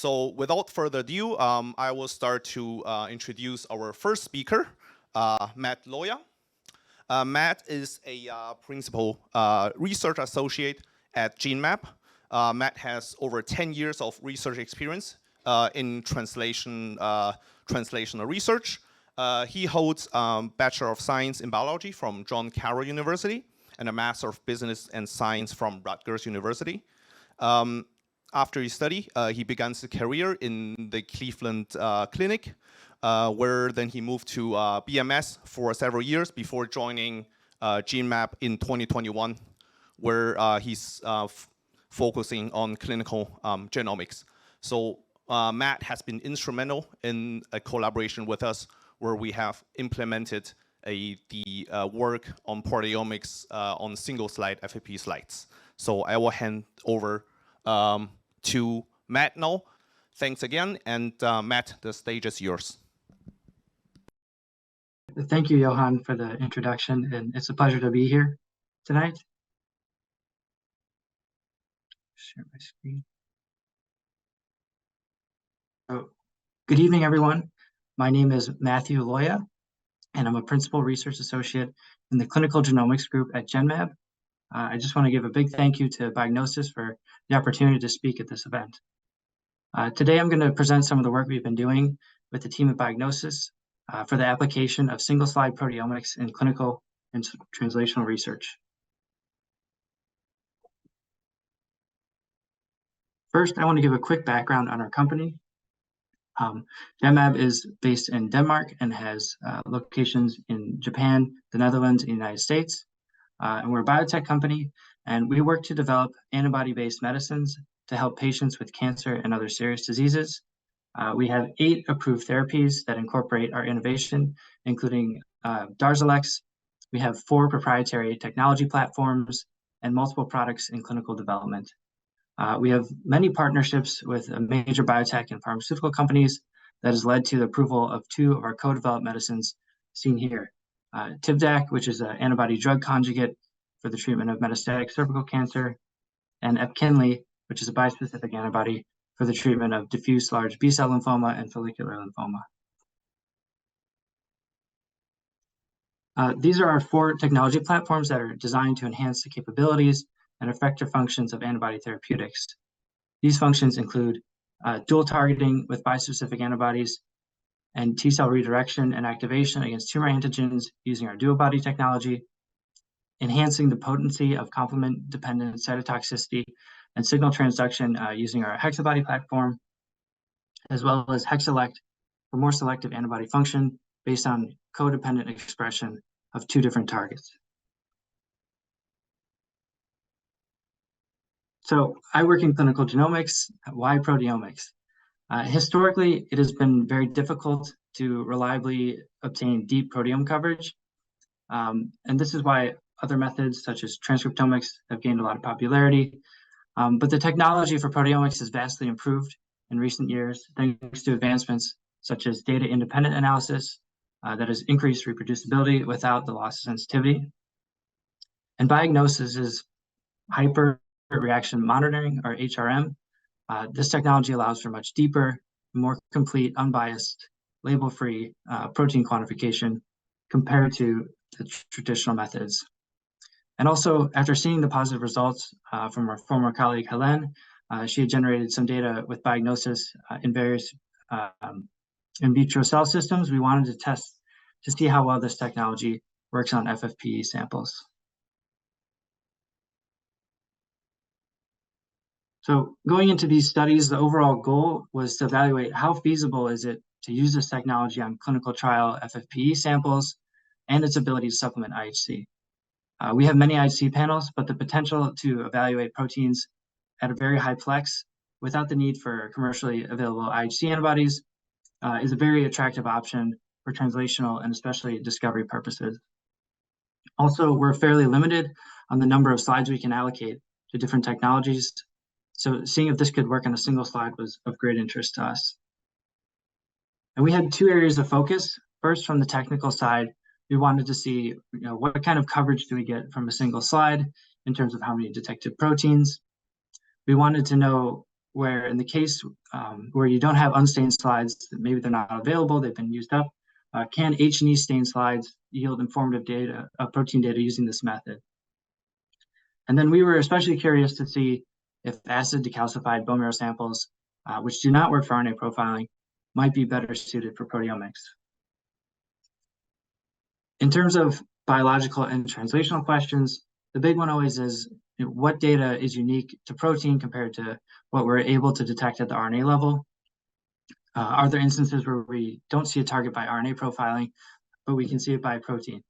So without further ado, I will start to introduce our first speaker, Matt Loya. Matt is a principal research associate at Genmab. Matt has over 10 years of research experience in translational research. He holds Bachelor of Science in Biology from John Carroll University and a Master of Business and Science from Rutgers University. After his study, he began his career in the Cleveland Clinic, where then he moved to BMS for several years before joining Genmab in 2021, where he's focusing on clinical genomics. So Matt has been instrumental in a collaboration with us where we have implemented the work on proteomics on single slide FFPE slides. So I will hand over to Matt now. Thanks again, and Matt, the stage is yours. Thank you, Johan, for the introduction, and it's a pleasure to be here tonight. Share my screen. So, good evening, everyone. My name is Matthew Loya, and I'm a Principal Research Associate in the Clinical Genomics Group at Genmab. I just want to give a big thank you to Biognosys for the opportunity to speak at this event. Today, I'm going to present some of the work we've been doing with the team at Biognosys for the application of single-slide proteomics in clinical and translational research. First, I want to give a quick background on our company. Genmab is based in Denmark and has locations in Japan, the Netherlands, and the United States. And we're a biotech company, and we work to develop antibody-based medicines to help patients with cancer and other serious diseases. We have 8 approved therapies that incorporate our innovation, including Darzalex. We have 4 proprietary technology platforms and multiple products in clinical development. We have many partnerships with major biotech and pharmaceutical companies that has led to the approval of 2 of our co-developed medicines seen here. Tivdak, which is an antibody-drug conjugate for the treatment of metastatic cervical cancer, and Epkinly, which is a bispecific antibody for the treatment of diffuse large B-cell lymphoma and follicular lymphoma. These are our 4 technology platforms that are designed to enhance the capabilities and effector functions of antibody therapeutics. These functions include dual targeting with bispecific antibodies and T-cell redirection and activation against tumor antigens using our DuoBody technology, enhancing the potency of complement-dependent cytotoxicity and signal transduction using our HexaBody platform, as well as HexaLect for more selective antibody function based on codependent expression of 2 different targets. So I work in clinical genomics. Why proteomics? Historically, it has been very difficult to reliably obtain deep proteome coverage. And this is why other methods such as transcriptomics have gained a lot of popularity. But the technology for proteomics has vastly improved in recent years, thanks to advancements such as data-independent analysis that has increased reproducibility without the loss of sensitivity. And Biognosys is hyper-reaction monitoring, or HRM. This technology allows for much deeper, more complete, unbiased, label-free protein quantification compared to the traditional methods. And also, after seeing the positive results from our former colleague, Helen, she had generated some data with Biognosys in various in vitro cell systems. We wanted to test to see how well this technology works on FFPE samples. So going into these studies, the overall goal was to evaluate how feasible is it to use this technology on clinical trial FFPE samples and its ability to supplement IHC. We have many IHC panels, but the potential to evaluate proteins at a very high plex without the need for commercially available IHC antibodies is a very attractive option for translational and especially discovery purposes. Also, we're fairly limited on the number of slides we can allocate to different technologies. So seeing if this could work on a single slide was of great interest to us. And we had 2 areas of focus. First, from the technical side, we wanted to see what kind of coverage do we get from a single slide in terms of how many detected proteins. We wanted to know where in the case where you don't have unstained slides, maybe they're not available, they've been used up, can H&E stained slides yield informative data, protein data using this method? And then we were especially curious to see if acid decalcified bone marrow samples, which do not work for RNA profiling, might be better suited for proteomics. In terms of biological and translational questions, the big one always is, what data is unique to protein compared to what we're able to detect at the RNA level? Are there instances where we don't see a target by RNA profiling, but we can see it by protein?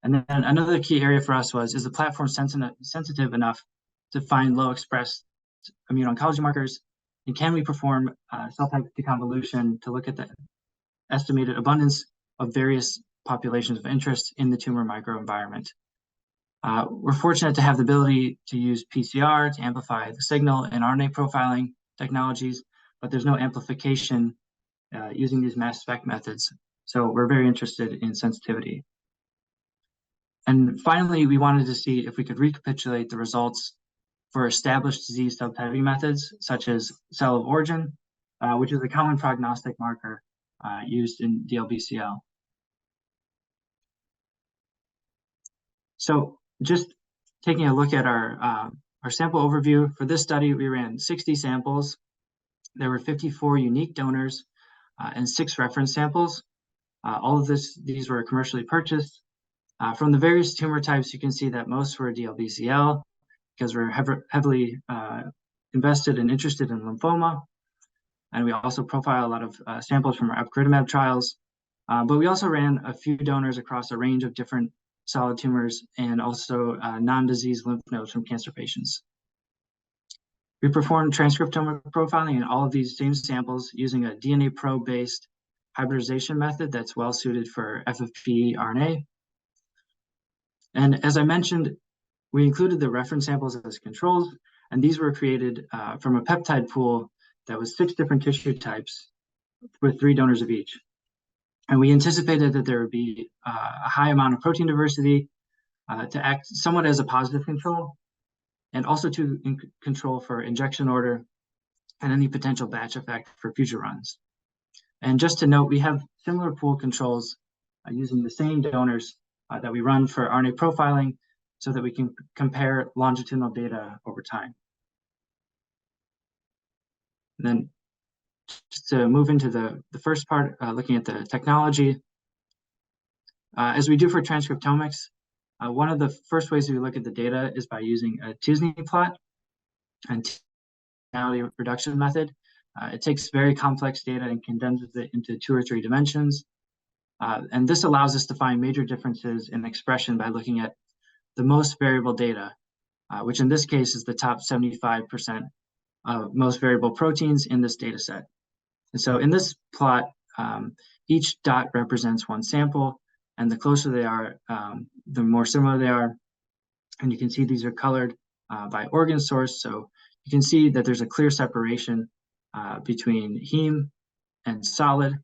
And then another key area for us was, is the platform sensitive enough to find low expressed immuno-oncology markers? And can we perform cell type deconvolution to look at the estimated abundance of various populations of interest in the tumor microenvironment? We're fortunate to have the ability to use PCR to amplify the signal in RNA profiling technologies, but there's no amplification using these mass spec methods. So we're very interested in sensitivity. And finally, we wanted to see if we could recapitulate the results for established disease subtyping methods, such as cell of origin, which is a common prognostic marker used in DLBCL. So just taking a look at our sample overview, for this study, we ran 60 samples. There were 54 unique donors and 6 reference samples. All of these were commercially purchased. From the various tumor types, you can see that most were DLBCL because we're heavily invested and interested in lymphoma. And we also profile a lot of samples from our epcoritamab trials. But we also ran a few donors across a range of different solid tumors and also non-disease lymph nodes from cancer patients. We performed transcriptomic profiling in all of these same samples using a DNA probe-based hybridization method that's well suited for FFPE RNA. And as I mentioned, we included the reference samples as controls, and these were created from a peptide pool that was 6 different tissue types with 3 donors of each. And we anticipated that there would be a high amount of protein diversity to act somewhat as a positive control, and also to control for injection order and any potential batch effect for future runs. And just to note, we have similar pool controls using the same donors that we run for RNA profiling so that we can compare longitudinal data over time. And then just to move into the first part, looking at the technology. As we do for transcriptomics, one of the first ways we look at the data is by using a t-SNE plot and t-SNE reduction method. It takes very complex data and condenses it into 2 or 3 dimensions. And this allows us to find major differences in expression by looking at the most variable data, which in this case is the top 75% of most variable proteins in this data set. And so in this plot, each dot represents one sample, and the closer they are, the more similar they are. And you can see these are colored by organ source. So you can see that there's a clear separation between heme and solid.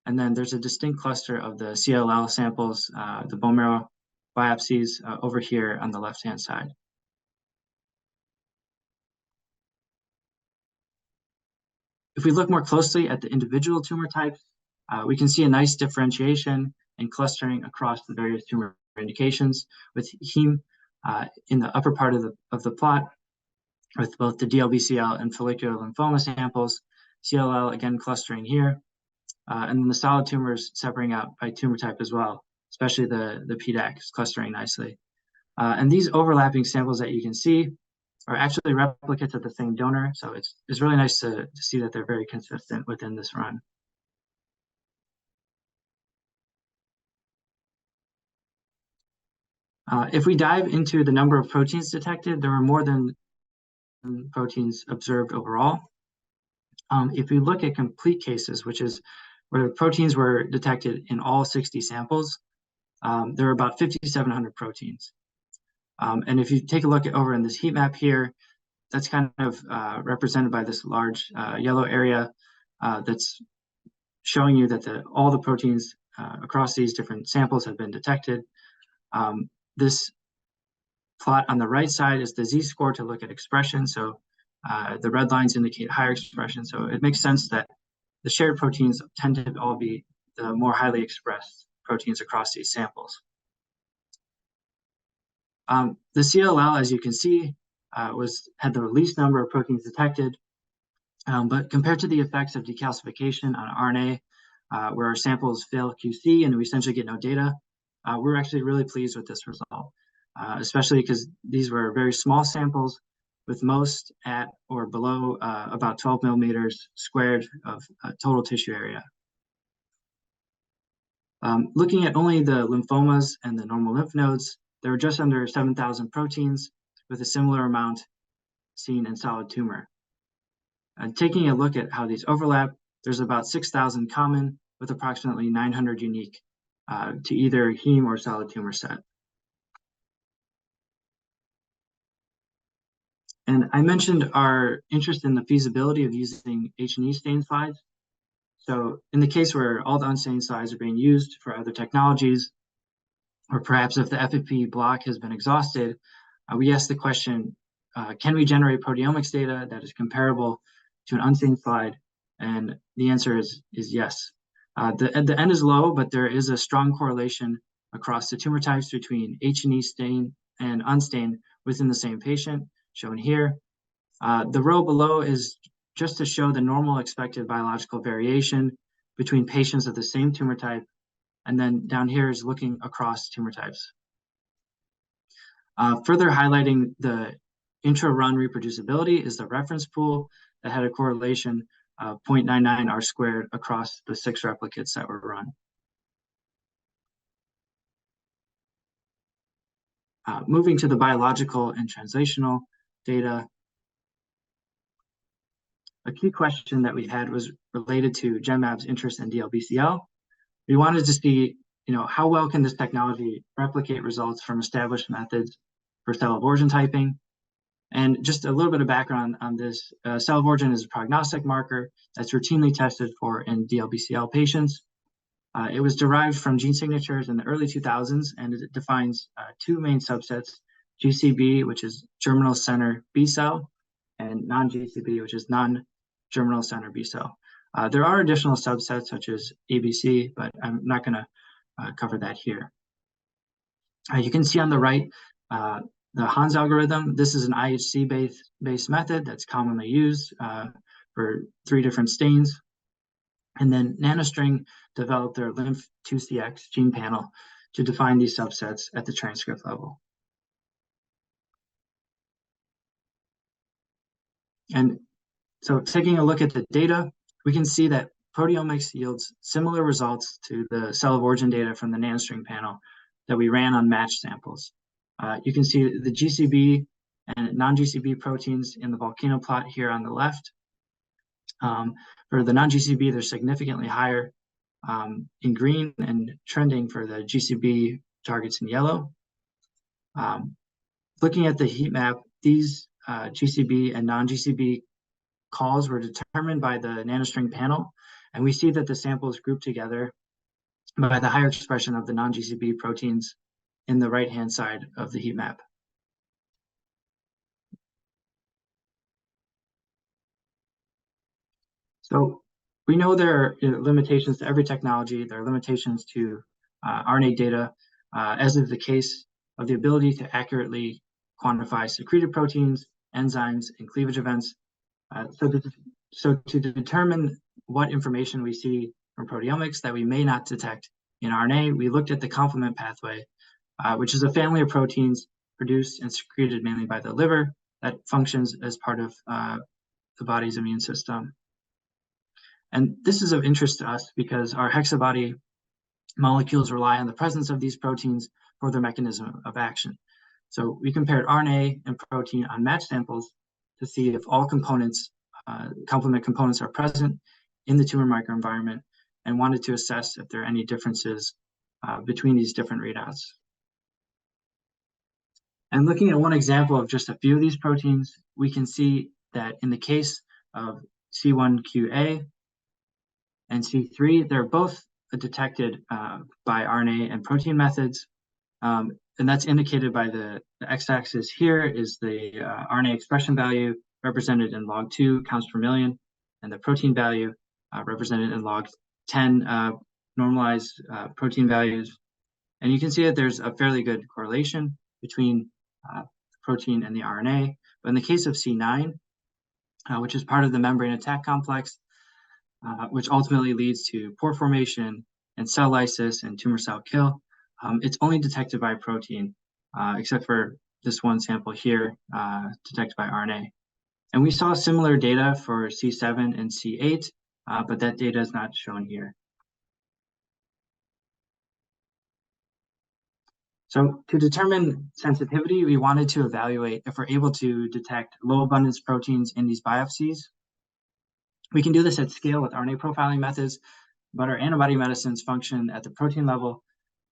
And then there's a distinct cluster of the CLL samples, the bone marrow biopsies over here on the left-hand side. If we look more closely at the individual tumor types, we can see a nice differentiation and clustering across the various tumor indications, with heme in the upper part of the plot, with both the DLBCL and follicular lymphoma samples, CLL again clustering here, and then the solid tumors separating out by tumor type as well, especially the PDAC is clustering nicely. And these overlapping samples that you can see are actually replicates of the same donor. So it's really nice to see that they're very consistent within this run. If we dive into the number of proteins detected, there were more than proteins observed overall. If we look at complete cases, which is where proteins were detected in all 60 samples, there were about 5,700 proteins. And if you take a look at over in this heat map here, that's kind of represented by this large yellow area that's showing you that all the proteins across these different samples have been detected. This plot on the right side is the Z-score to look at expression. So The red lines indicate higher expression, so it makes sense that the shared proteins tend to all be the more highly expressed proteins across these samples. The CLL, as you can see, had the least number of proteins detected, but compared to the effects of decalcification on RNA, where our samples fail QC and we essentially get no data, we're actually really pleased with this result, especially because these were very small samples with most at or below about 12 millimeters squared of total tissue area. Looking at only the lymphomas and the normal lymph nodes, there were just under 7,000 proteins with a similar amount seen in solid tumor. And taking a look at how these overlap, there's about 6,000 common with approximately 900 unique to either heme or solid tumor set. And I mentioned our interest in the feasibility of using H&E stain slides. So in the case where all the unstained slides are being used for other technologies, or perhaps if the FFPE block has been exhausted, we ask the question, can we generate proteomics data that is comparable to an unstained slide? And the answer is yes. The N is low, but there is a strong correlation across the tumor types between H&E stain and unstained within the same patient, shown here. The row below is just to show the normal expected biological variation between patients of the same tumor type. And then down here is looking across tumor types. Further highlighting the intra-run reproducibility is the reference pool that had a correlation of 0.99 R squared across the 6 replicates that were run. Moving to the biological and translational data, a key question that we had was related to Genmab's interest in DLBCL. We wanted to see, how well can this technology replicate results from established methods for cell of origin typing? And just a little bit of background on this, cell of origin is a prognostic marker that's routinely tested for in DLBCL patients. It was derived from gene signatures in the early 2000s, and it defines 2 main subsets, GCB, which is germinal center B cell, and non-GCB, which is non-germinal center B cell. There are additional subsets such as ABC, but I'm not going to cover that here. You can see on the right the Hans algorithm. This is an IHC-based method that's commonly used for 3 different stains. And then NanoString developed their Lymph2CX gene panel to define these subsets at the transcript level. And so taking a look at the data, we can see that proteomics yields similar results to the cell of origin data from the NanoString panel that we ran on matched samples. You can see the GCB and non-GCB proteins in the volcano plot here on the left. For the non-GCB, they're significantly higher in green and trending for the GCB targets in yellow. Looking at the heat map, these GCB and non-GCB calls were determined by the NanoString panel, and we see that the samples grouped together by the higher expression of the non-GCB proteins in the right-hand side of the heat map. So we know there are limitations to every technology. There are limitations to RNA data, as is the case of the ability to accurately quantify secreted proteins, enzymes, and cleavage events. So to determine what information we see from proteomics that we may not detect in RNA, we looked at the complement pathway, which is a family of proteins produced and secreted mainly by the liver that functions as part of the body's immune system. And this is of interest to us because our hexabody molecules rely on the presence of these proteins for their mechanism of action. So we compared RNA and protein on matched samples to see if all components, complement components, are present in the tumor microenvironment, and wanted to assess if there are any differences between these different readouts. And looking at one example of just a few of these proteins, we can see that in the case of C1qa and C3, they're both detected by RNA and protein methods. And that's indicated by the x-axis here is the RNA expression value, represented in log 2 counts per million, and the protein value represented in log 10 normalized protein values. And you can see that there's a fairly good correlation between protein and the RNA. But in the case of C9, which is part of the membrane attack complex, which ultimately leads to pore formation and cell lysis and tumor cell kill, it's only detected by protein, except for this one sample here, detected by RNA. And we saw similar data for C7 and C8, but that data is not shown here. So to determine sensitivity, we wanted to evaluate if we're able to detect low abundance proteins in these biopsies. We can do this at scale with RNA profiling methods, but our antibody medicines function at the protein level.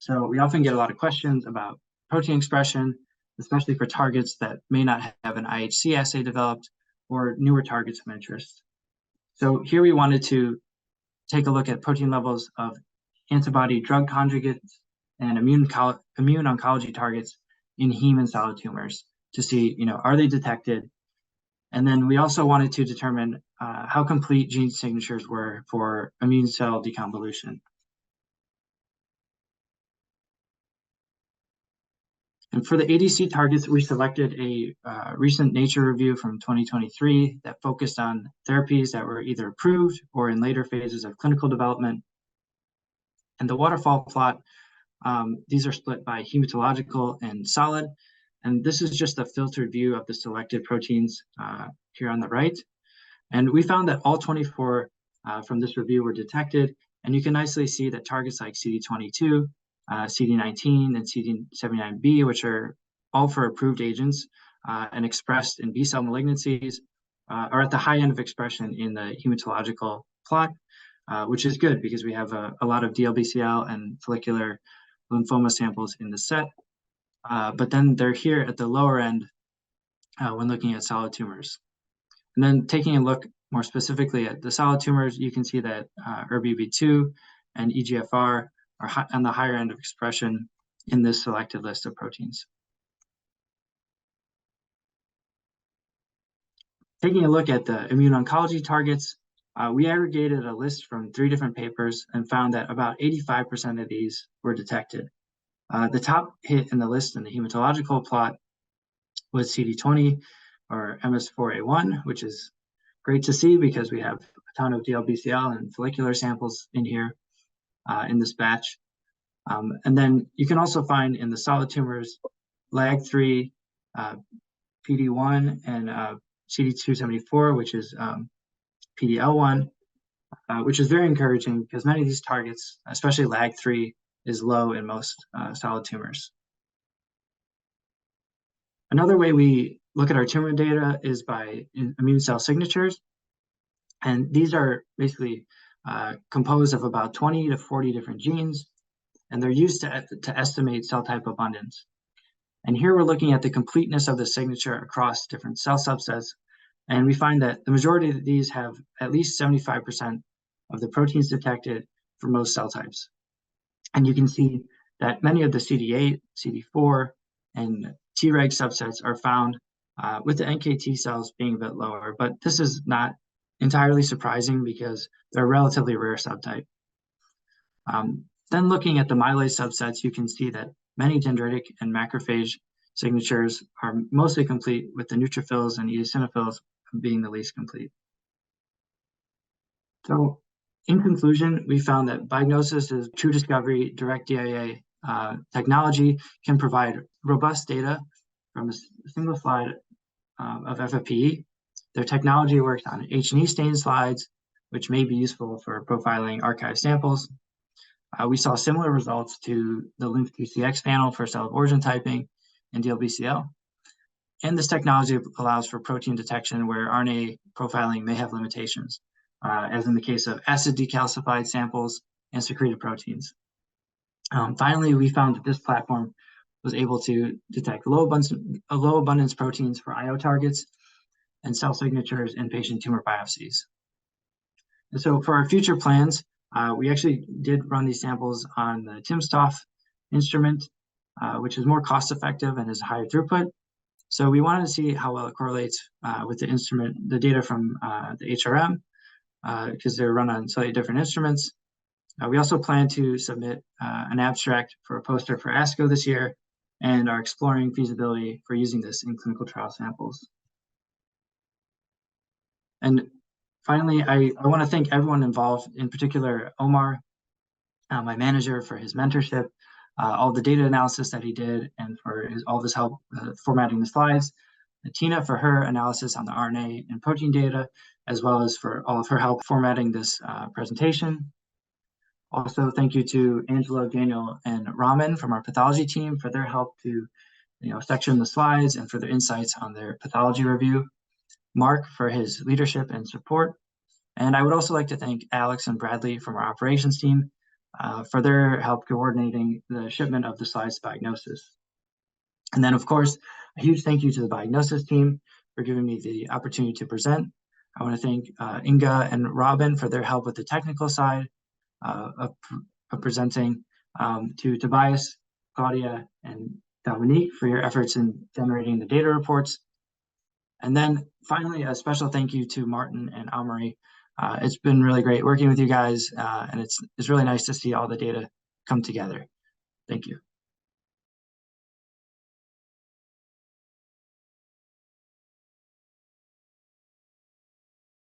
So we often get a lot of questions about protein expression, especially for targets that may not have an IHC assay developed or newer targets of interest. So here we wanted to take a look at protein levels of antibody drug conjugates and immune oncology targets in heme and solid tumors to see, are they detected? And then we also wanted to determine how complete gene signatures were for immune cell deconvolution. And for the ADC targets, we selected a recent Nature review from 2023 that focused on therapies that were either approved or in later phases of clinical development. And the waterfall plot, these are split by hematological and solid. And this is just a filtered view of the selected proteins here on the right. And we found that all 24 from this review were detected. And you can nicely see that targets like CD22, CD19, and CD79B, which are all for approved agents and expressed in B-cell malignancies, are at the high end of expression in the hematological plot, which is good because we have a lot of DLBCL and follicular lymphoma samples in the set. But then they're here at the lower end when looking at solid tumors. And then taking a look more specifically at the solid tumors, you can see that ERBB2 and EGFR are on the higher end of expression in this selected list of proteins. Taking a look at the immune oncology targets, we aggregated a list from 3 different papers and found that about 85% of these were detected. The top hit in the list in the hematological plot was CD20 or MS4A1, which is great to see because we have a ton of DLBCL and follicular samples in here in this batch. And then you can also find in the solid tumors LAG3, PD1, and CD274, which is PDL1, which is very encouraging because many of these targets, especially LAG3, is low in most solid tumors. Another way we look at our tumor data is by immune cell signatures. And these are basically composed of about 20 to 40 different genes, and they're used to estimate cell type abundance. And here we're looking at the completeness of the signature across different cell subsets. And we find that the majority of these have at least 75% of the proteins detected for most cell types. And you can see that many of the CD8, CD4, and Treg subsets are found with the NKT cells being a bit lower. But this is not entirely surprising because they're a relatively rare subtype. Then looking at the myeloid subsets, you can see that many dendritic and macrophage signatures are mostly complete, with the neutrophils and eosinophils being the least complete. So in conclusion, we found that Biognosys is true discovery direct DIA technology can provide robust data from a single slide of FFPE. Their technology works on H&E stain slides, which may be useful for profiling archive samples. We saw similar results to the LymphQCX panel for cell of origin typing and DLBCL. And this technology allows for protein detection where RNA profiling may have limitations, as in the case of acid decalcified samples and secreted proteins. Finally, we found that this platform was able to detect low abundance proteins for IO targets and cell signatures in patient tumor biopsies. And so for our future plans, we actually did run these samples on the timsTOF instrument, which is more cost effective and is higher throughput. So we wanted to see how well it correlates with the data from the HRM, because they're run on slightly different instruments. We also plan to submit an abstract for a poster for ASCO this year, and are exploring feasibility for using this in clinical trial samples. And finally, I want to thank everyone involved, in particular Omar, my manager, for his mentorship, all the data analysis that he did, and for all of his help formatting the slides. Tina for her analysis on the RNA and protein data, as well as for all of her help formatting this presentation. Also, thank you to Angelo, Daniel, and Raman from our pathology team for their help to section the slides and for their insights on their pathology review. Mark for his leadership and support. And I would also like to thank Alex and Bradley from our operations team for their help coordinating the shipment of the slides to Biognosys. And then, of course, a huge thank you to the Biognosys team for giving me the opportunity to present. I want to thank Inga and Robin for their help with the technical side of presenting, to Tobias, Claudia, and Dominique for your efforts in generating the data reports. And then finally, a special thank you to Martin and Amory. It's been really great working with you guys, and it's really nice to see all the data come together. Thank you.